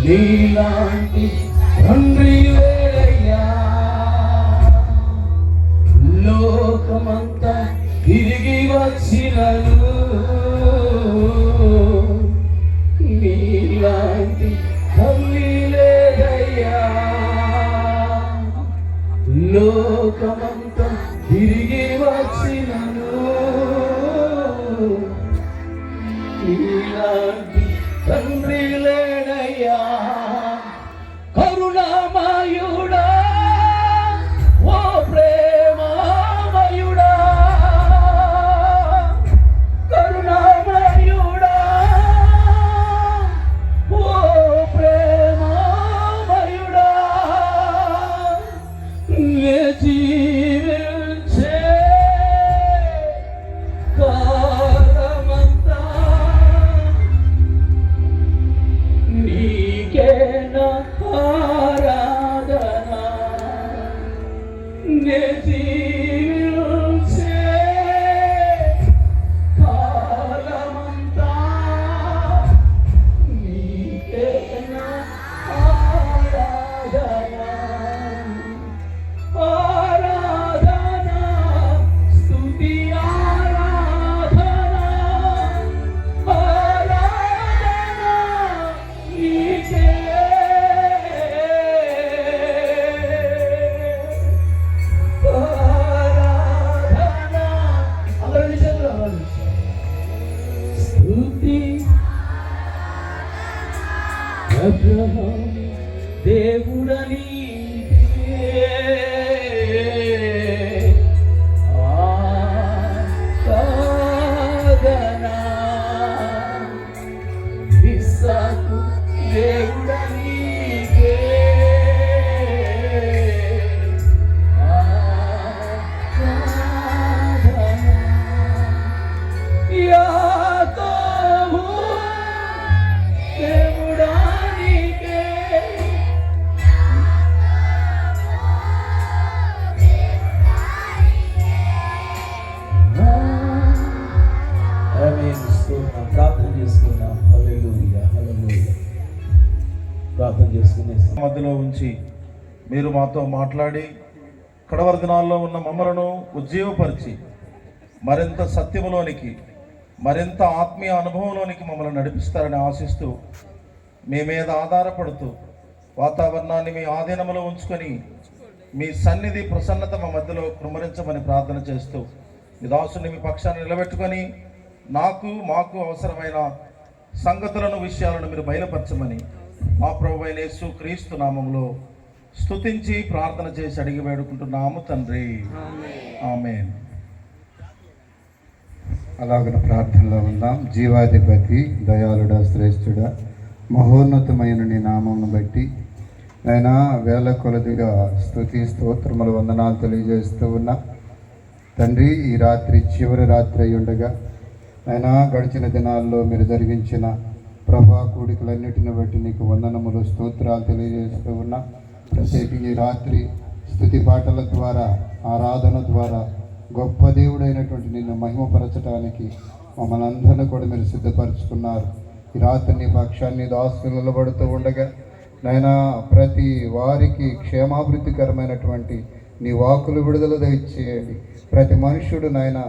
నీలాంటి తండ్రి లేడయ్యా, లోకమంతా తిరిగి వచ్చినను నీలాంటి తల్లి లేదయ్యా, లోకమంతా తిరిగి వచ్చినను నీలాంటి తండ్రి లేడయ్యా. కరుణామయుడా, ఓ ప్రేమమయుడా, కరుణామయుడా, ఓ ప్రేమమయుడా, జీవించే కాలమంతా నీకే నా ఆరాధన, జీవించే కాలమంతా నీకే నా ఆరాధన, ఆరాధన స్తుతి ఆరాధన, ఆరాధన నీకే. అబ్రహాం దేవుడని ఆరాధనా, ఇస్సాకు దేవుడని ఆరాధనా, యాకోబు ప్రార్థన చేసుకునే మధ్యలో ఉంచి మీరు మాతో మాట్లాడి కడవరి దినాల్లో ఉన్న మమ్మలను ఉజ్జీవపరిచి మరింత సత్యములోనికి, మరింత ఆత్మీయ అనుభవంలోనికి మమ్మల్ని నడిపిస్తారని ఆశిస్తూ మీ మీద ఆధారపడుతూ వాతావరణాన్ని మీ ఆధీనంలో ఉంచుకొని మీ సన్నిధి ప్రసన్నత మా మధ్యలో కుమ్మరించమని ప్రార్థన చేస్తూ మీ దాసుని మీ పక్షాన్ని నిలబెట్టుకొని మాకు అవసరమైన సంగతులను, విషయాలను మీరు బయలుపరచమని మా ప్రభువైన యేసు క్రీస్తు నామములో స్తుతించి ప్రార్థన చేసి అడిగి వేడుకుంటున్నాము తండ్రి, ఆమేన్. అలాగన ప్రార్థనలో ఉన్నాం. జీవాధిపతి, దయాళుడా, శ్రేష్ఠుడా, మహోన్నతమైన నీ నామమును బట్టి అయినా వేల కొలదిగా స్తుతి స్తోత్రములు వందనాలు తెలియజేస్తూ ఉన్నా తండ్రి. ఈ రాత్రి చివరి రాత్రి అయి ఉండగా అయినా గడిచిన దినాల్లో మీరు జరిగించిన ప్రభా కూడికలన్నిటిని బట్టి నీకు వందనములు, స్తోత్రాలు తెలియజేస్తూ ఉన్నా. ప్రత్యేకంగా ఈ రాత్రి స్తుతి పాటల ద్వారా, ఆరాధన ద్వారా గొప్ప దేవుడైనటువంటి నిన్ను మహిమపరచడానికి మమ్మల్ని అందరినీ కూడా మీరు సిద్ధపరచుకున్నారు. ఈ రాత్రి నీ పక్షాన్ని దాసులు నిలబడుతూ ఉండగా నాయనా ప్రతి వారికి క్షేమాభివృద్ధికరమైనటువంటి నీ వాక్కులు విడుదల దయచేయండి. ప్రతి మనుష్యుడు నాయన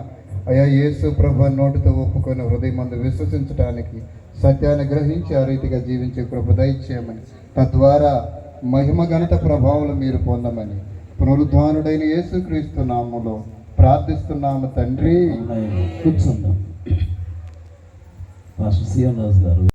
అయా యేసు ప్రభు నోటితో ఒప్పుకొని హృదయమందు విశ్వసించడానికి, సత్యాన్ని గ్రహించి ఆ రీతిగా జీవించే కృప దయచేయమని, తద్వారా మహిమ ఘనత ప్రభావం మీరు పొందమని పునరుద్ధానుడైన యేసుక్రీస్తు నామములో ప్రార్థిస్తున్నాము తండ్రి. కూర్చుందాం. పాస్టర్ సిఎం రాజు గారు